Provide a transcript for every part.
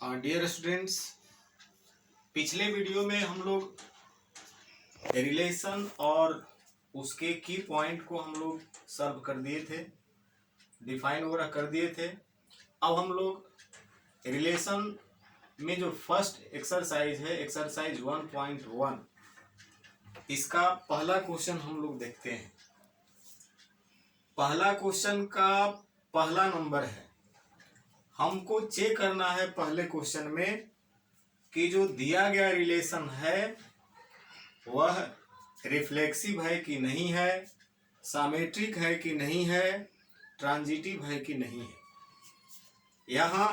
Dear students, पिछले video में हम लोग रिलेशन और उसके की पॉइंट को हम लोग सर्व कर दिए थे, डिफाइन वगैरह कर दिए थे। अब हम लोग रिलेशन में जो फर्स्ट एक्सरसाइज है, एक्सरसाइज 1.1, इसका पहला क्वेश्चन हम लोग देखते हैं। पहला क्वेश्चन का पहला नंबर है। हमको चेक करना है पहले क्वेश्चन में कि जो दिया गया रिलेशन है वह रिफ्लेक्सिव है कि नहीं है, सामेट्रिक है कि नहीं है, ट्रांजिटिव है कि नहीं है। यहाँ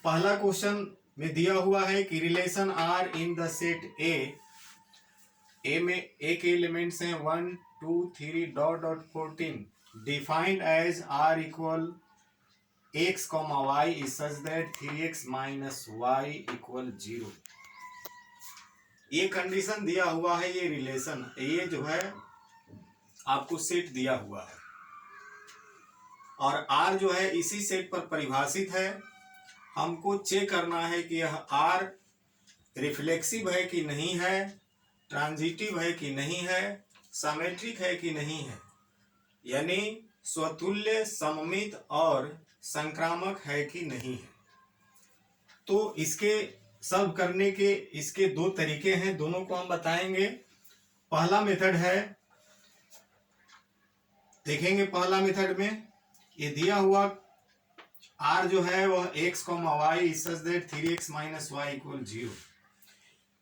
पहला क्वेश्चन में दिया हुआ है कि relation R in the set A में ए के एलिमेंट्स हैं 1 2 3 dot dot 14 defined as R equal x, y is such that 3x minus y equal 0। ये कंडीशन दिया हुआ है, ये रिलेशन, ये जो है आपको सेट दिया हुआ है और r जो है इसी सेट पर परिभाषित है। हमको चेक करना है कि यह r रिफ्लेक्सिव है कि नहीं है, ट्रांजिटिव है कि नहीं है, सिमेट्रिक है कि नहीं है, यानी स्वतुल्य, सममित और संक्रामक है कि नहीं है। तो इसके सब करने के इसके दो तरीके हैं, दोनों को हम बताएंगे। पहला मेथड है, देखेंगे पहला मेथड में ये दिया हुआ r जो है वह x, y such that 3x minus y equal 0।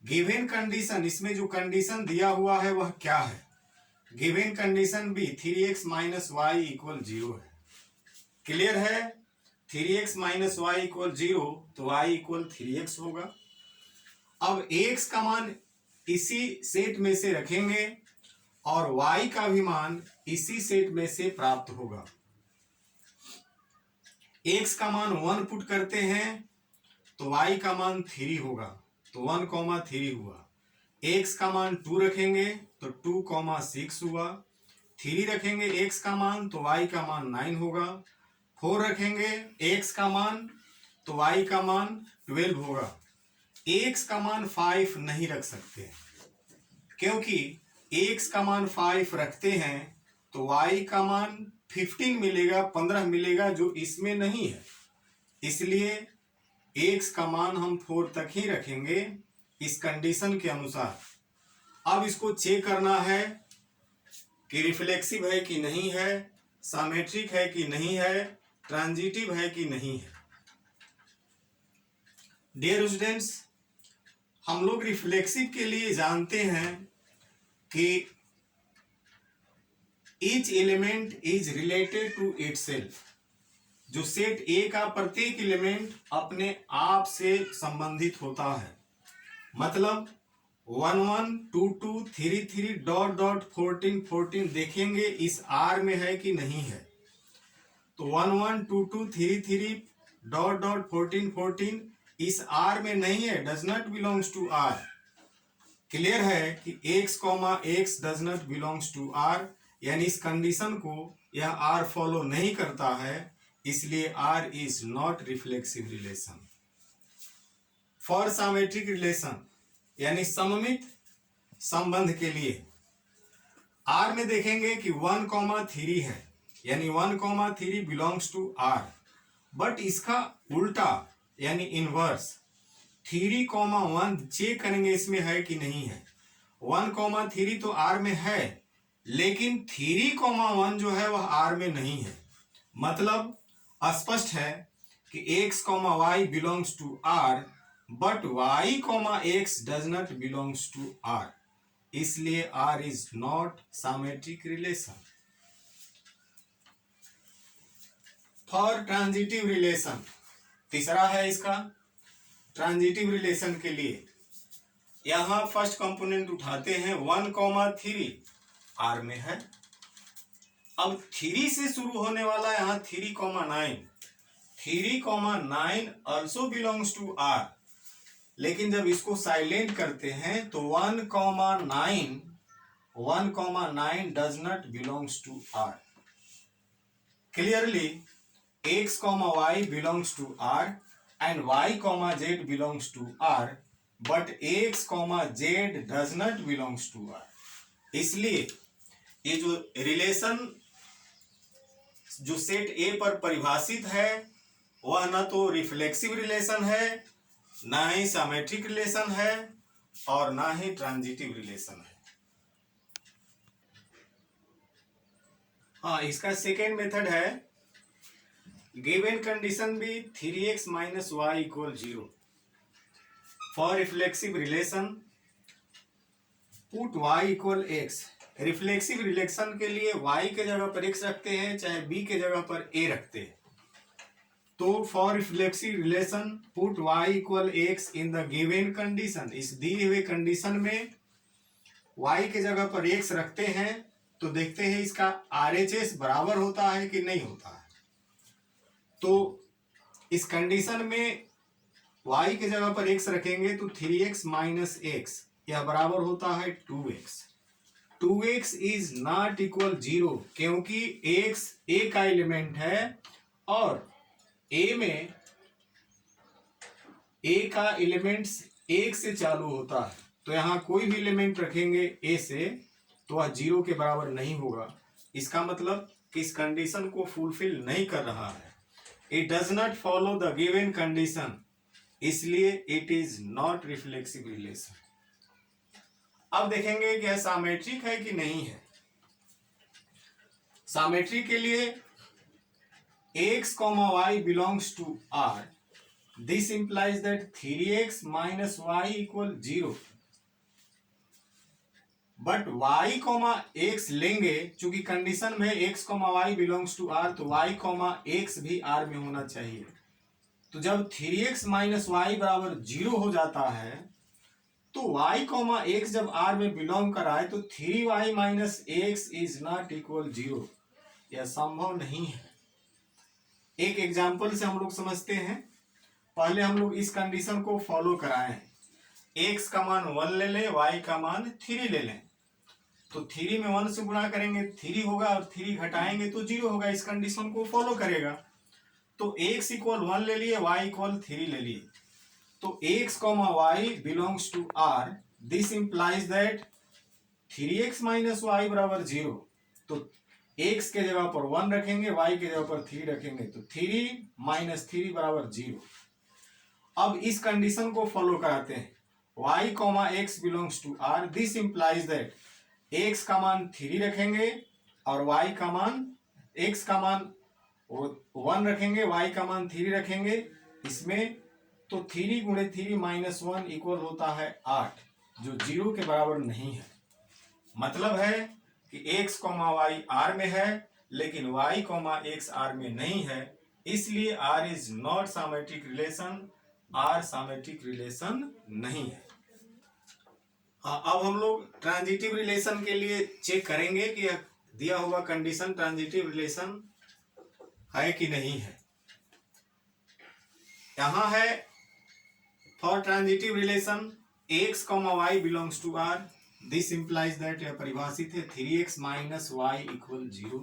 Given condition, इसमें जो कंडीशन दिया हुआ है वह क्या है? गिवन कंडीशन भी 3x माइनस वाई इक्वल 0 है। क्लियर है? 3x माइनस वाई इक्वल 0 तो y इक्वल 3x होगा। अब x का मान इसी सेट में से रखेंगे और y का भी मान इसी सेट में से प्राप्त होगा। x का मान 1 पुट करते हैं तो y का मान 3 होगा, तो 1,3 हुआ। x का मान 2 रखेंगे तो 2,6 हुआ। 3 रखेंगे x का मान तो y का मान 9 होगा। 4 रखेंगे x का मान तो y का मान 12 होगा। x का मान 5 नहीं रख सकते क्योंकि x का मान 5 रखते हैं तो y का मान 15 मिलेगा, 15 मिलेगा, जो इसमें नहीं है। इसलिए x का मान हम 4 तक ही रखेंगे इस कंडीशन के अनुसार। अब इसको चेक करना है कि रिफ्लेक्सिव है कि नहीं है, सिमेट्रिक है कि नहीं है, ट्रांजिटिव है कि नहीं है। डियर स्टूडेंट्स, हम लोग रिफ्लेक्सिव के लिए जानते हैं कि each element is related to itself. जो सेट ए का प्रत्येक एलिमेंट अपने आप से संबंधित होता है। मतलब 1 1 2 2 3 3 डॉट डॉट 14 14 देखेंगे इस आर में है कि नहीं है। तो 1 1 2 2 3 3 डॉट डॉट 14 14 इस आर में नहीं है, does not belongs to R. Clear है कि x, x does not belongs to R, यानी इस कंडीशन को यह आर फॉलो नहीं करता है, इसलिए R is not reflexive relation. For symmetric relation यानी सममित संबंध के लिए आर में देखेंगे कि 1,3 है, यानी 1,3 बिलोंग्स टू आर। बट इसका उल्टा यानी इनवर्स 3,1 चेक करेंगे इसमें है कि नहीं है। 1,3 तो आर में है, लेकिन 3,1 जो है वह आर में नहीं है। मतलब स्पष्ट है कि x, y belongs to R but y, x does not belongs to R, इसलिए r is not symmetric relation. For transitive relation, तीसरा है इसका ट्रांजिटिव रिलेशन के लिए। यहां फर्स्ट कंपोनेंट उठाते हैं 1,3 आर में है। अब 3 से शुरू होने वाला यहाँ 3,9 also belongs to R, लेकिन जब इसको साइलेंट करते हैं तो 1,9 does not belongs to R. Clearly x, y belongs to R and y comma z belongs to R but x comma z does not belongs to R। इसलिए ये जो relation जो सेट ए पर परिभाषित है वह ना तो रिफ्लेक्सिव रिलेशन है, ना ही सिमेट्रिक रिलेशन है और ना ही ट्रांजिटिव रिलेशन है। हाँ, इसका सेकेंड मेथड है गिवन कंडीशन भी 3x minus y equal 0 for reflexive relation put y equal x। Reflexive relation के लिए y के जगह पर x रखते हैं चाहे b के जगह पर a रखते हैं। तो for reflexive relation put y equal x in the given condition, इस दिए हुए कंडीशन में y के जगह पर x रखते हैं तो देखते हैं इसका RHS बराबर होता है कि नहीं होता है। तो इस कंडीशन में y के जगह पर x रखेंगे तो 3x माइनस x यह बराबर होता है 2x। 2x is not equal 0 क्योंकि x a का एलिमेंट है और a में a का एलिमेंट्स 1 से चालू होता है, तो यहाँ कोई भी एलिमेंट रखेंगे a से तो वह 0 के बराबर नहीं होगा। इसका मतलब कि इस कंडीशन को फुलफिल नहीं कर रहा है। It does not follow the given condition, इसलिए it is not reflexive relation. अब देखेंगे कि यह सिमेट्रिक है कि नहीं है। सिमेट्रिक के लिए x, y belongs to R, this implies that 3x minus y equal 0 but y, x लेंगे चूंकि कंडीशन में x, y belongs to R तो y, x भी R में होना चाहिए। तो जब 3x माइनस वाई बराबर 0 हो जाता है तो y, x जब R में बिलोंग कर रहा है तो 3y minus x is not equal 0, यह संभव नहीं है। एक एग्जाम्पल से हम लोग समझते हैं। पहले हम लोग इस कंडीशन को फॉलो कराएं, x का मान 1 ले लें, y का मान 3 ले लें। तो 3 में 1 से गुणा करेंगे 3 होगा और 3 घटाएंगे तो 0 होगा। इस कंडीशन को फॉलो करेगा। तो x इक्वल 1 ले लिए, y इक्वल 3 ले लिए। तो x, y belongs to R, this implies that 3x minus y बराबर 0। तो x के जगह पर 1 रखेंगे, y के जगह पर 3 रखेंगे तो 3 माइनस 3 बराबर 0। अब इस कंडीशन को फॉलो कराते हैं y, x belongs to R, this implies that x का मान 3 रखेंगे और y का मान x का मान 1 रखेंगे, y का मान 3 रखेंगे इसमें। तो 3 गुणे 3 माइनस 1 इक्वल होता है 8, जो 0 के बराबर नहीं है। मतलब है कि x, y R में है लेकिन y, x R में नहीं है, इसलिए R is not symmetric relation, R symmetric relation नहीं है। हाँ, अब हम लोग ट्रांजिटिव रिलेशन के लिए चेक करेंगे कि दिया हुआ कंडीशन ट्रांजिटिव रिलेशन है कि नहीं है। यहां है for transitive relation x, y belongs to R, this implies that यह परिभाषित है 3x minus y equal 0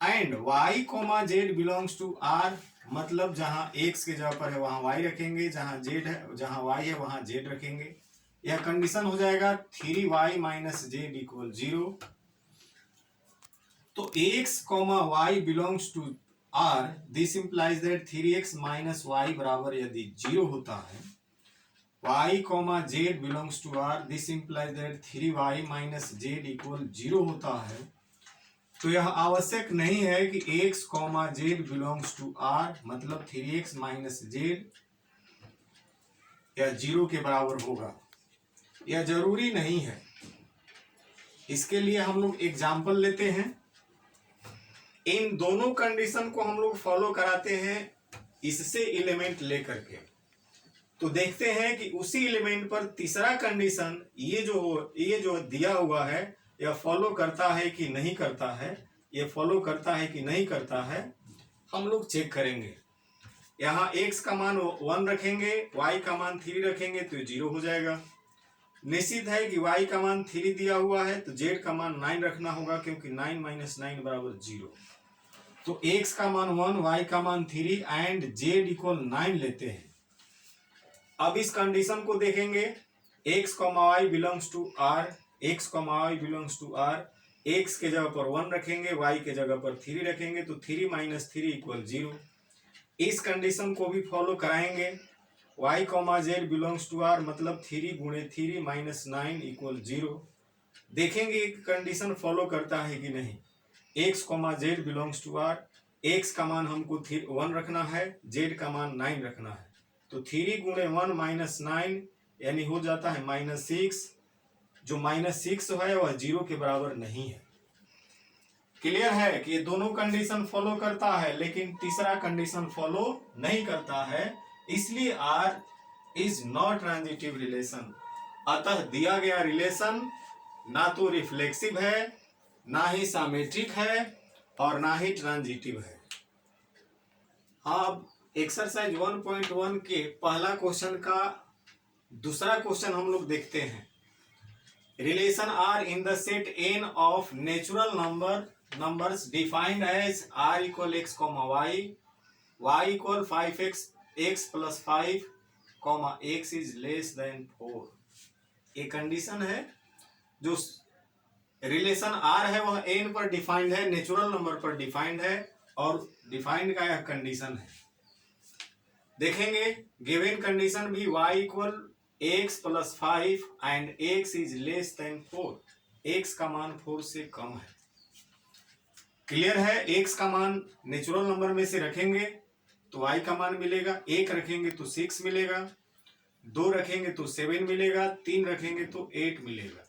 and y, z belongs to R, मतलब जहां x के जगह पर है वहां y रखेंगे, जहां z है जहां y है वहां z रखेंगे। यह कंडीशन हो जाएगा 3y माइनस जेड इक्वल 0। तो x, y belongs to R, this implies that 3x minus y बराबर यदि 0 होता है, y, z belongs to R, this implies that 3y minus z equal 0 होता है, तो यह आवश्यक नहीं है कि x, z belongs to R, मतलब 3x माइनस जेड यह 0 के बराबर होगा, यह जरूरी नहीं है। इसके लिए हम लोग एग्जाम्पल लेते हैं। इन दोनों कंडीशन को हम लोग फॉलो कराते हैं इससे एलिमेंट लेकर के, तो देखते हैं कि उसी एलिमेंट पर तीसरा कंडीशन ये जो दिया हुआ है यह फॉलो करता है कि नहीं करता है, ये फॉलो करता है कि नहीं करता है, हम लोग चेक करेंगे। यहाँ x का मान 1 रखेंगे, y का मान 3 रखेंगे तो 0 हो जाएगा। निश्चित है कि y का मान 3 दिया हुआ है तो z का मान 9 रखना होगा, क्योंकि 9 माइनस 9 बराबर 0। तो x का मान 1, y का मान 3 एंड z इक्वल 9 लेते हैं। अब इस कंडीशन को देखेंगे, x, y belongs to r, x, y belongs to r, x के जगह पर 1 रखेंगे, y के जगह पर 3 रखेंगे, तो 3 माइनस 3 इक्वल 0। इस कंडीशन को भी फॉलो कराएंगे, y, z belongs to r, मतलब 3 गुणे 3 माइनस 9 इक्वल 0। देखेंगे कंडीशन फॉलो करता है कि नहीं। x, z belongs to r, x का मान हमको 1 रखना है, z का मान 9 रखना है, तो 3 गुणे 1 माइनस 9 यानी हो जाता है -6। जो -6 है वह 0 के बराबर नहीं है। क्लियर है कि ये दोनों कंडीशन फॉलो करता है, लेकिन तीसरा कंडीशन फॉलो नहीं करता है, इसलिए R is not transitive relation. अतः दिया गया रिलेशन ना तो रिफ्लेक्सिव है, ना ही सामेट्रिक है, और ना ही ट्रांजिटिव है। हाँ, अब एक्सरसाइज 1.1 के पहला क्वेश्चन का दूसरा क्वेश्चन हम लोग देखते हैं। Relation R in the set n of natural numbers defined as r equal x, y, y equal 5x, x plus 5, x is less than 4। एक कंडीशन है, जो रिलेशन r है वह n पर डिफाइंड है, नेचुरल नंबर पर defined है, और डिफाइंड का यह कंडीशन है। देखेंगे गिवन कंडीशन भी y equal x plus 5 and x is less than 4, x का मान 4 से कम है। क्लियर है, x का मान नेचुरल नंबर में से रखेंगे तो y का मान मिलेगा, 1 रखेंगे तो 6 मिलेगा, 2 रखेंगे तो 7 मिलेगा, 3 रखेंगे तो 8 मिलेगा।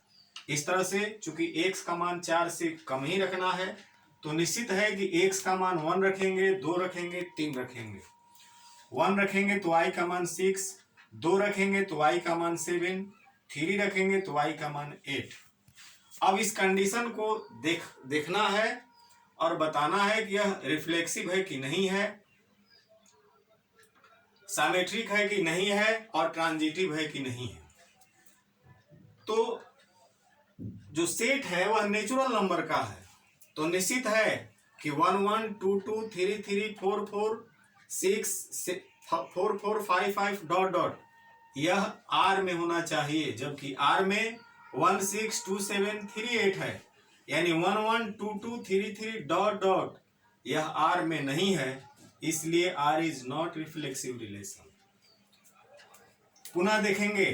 इस तरह से चूंकि x का मान 4 से कम ही रखना है, तो निश्चित है कि x का मान 1 रखेंगे, 2 रखेंगे, 3 रखेंगे। 1 रखेंगे तो y का मान 6, 2 रखेंगे तो y का मान 7, 3 रखेंगे तो y का मान 8। अब इस कंडीशन को देखना है और बताना है कि यह रिफ्लेक्सिव है कि नहीं है, सामेट्रिक है कि नहीं है, और ट्रांजिटिव है कि नहीं है। तो जो सेट है वह नेचुरल नंबर का है, तो निश्चित है कि 1 1 2 2 3 3 4 4 6 4 4 5 5 डॉट डॉट यह R में होना चाहिए, जबकि R में 1 6 2 7 3 8 है, यानी 1 1 2 2 3 3 डॉट डॉट यह R में नहीं है, इसलिए R is not reflexive relation. पुनः देखेंगे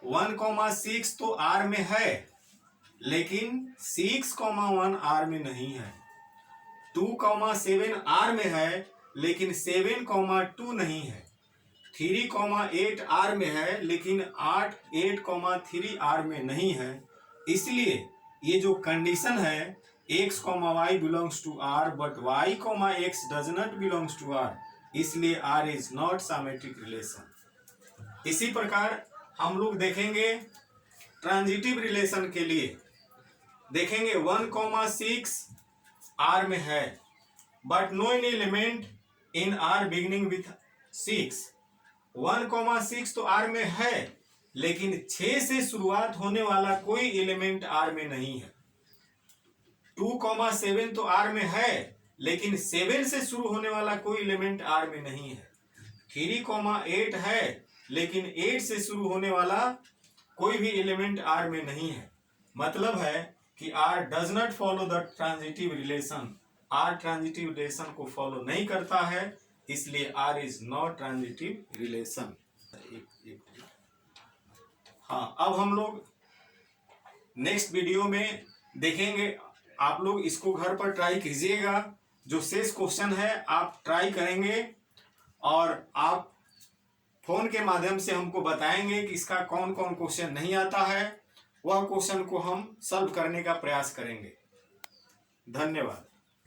1,6 तो R में है, लेकिन 6,1 R में नहीं है। 2,7 R में है, लेकिन 7,2 नहीं है। 3,8 R में है, लेकिन 8,3 R में नहीं है। इसलिए ये जो कंडीशन है x, y belongs to R but y, x does not belongs to R, इसलिए R is not symmetric relation। इसी प्रकार हम लोग देखेंगे ट्रांजिटिव रिलेशन के लिए। देखेंगे 1,6 R में है, but no any element in R beginning with 6। 1,6 तो R में है, लेकिन 6 से शुरुआत होने वाला कोई एलिमेंट R में नहीं है। 2,7 तो R में है, लेकिन 7 से शुरू होने वाला कोई एलिमेंट R में नहीं है। 3,8 है, लेकिन 8 से शुरू होने वाला कोई भी एलिमेंट R में नहीं है। मतलब है कि R does not follow the transitive relation, R transitive relation को फॉलो नहीं करता है, इसलिए R is not transitive relation. हाँ, अब हम लोग नेक्स्ट वीडियो में देखेंगे। आप लोग इसको घर पर ट्राई कीजिएगा, जो शेष क्वेश्चन है आप ट्राई करेंगे, और आप फोन के माध्यम से हमको बताएंगे कि इसका कौन कौन क्वेश्चन नहीं आता है, वह क्वेश्चन को हम सॉल्व करने का प्रयास करेंगे। धन्यवाद।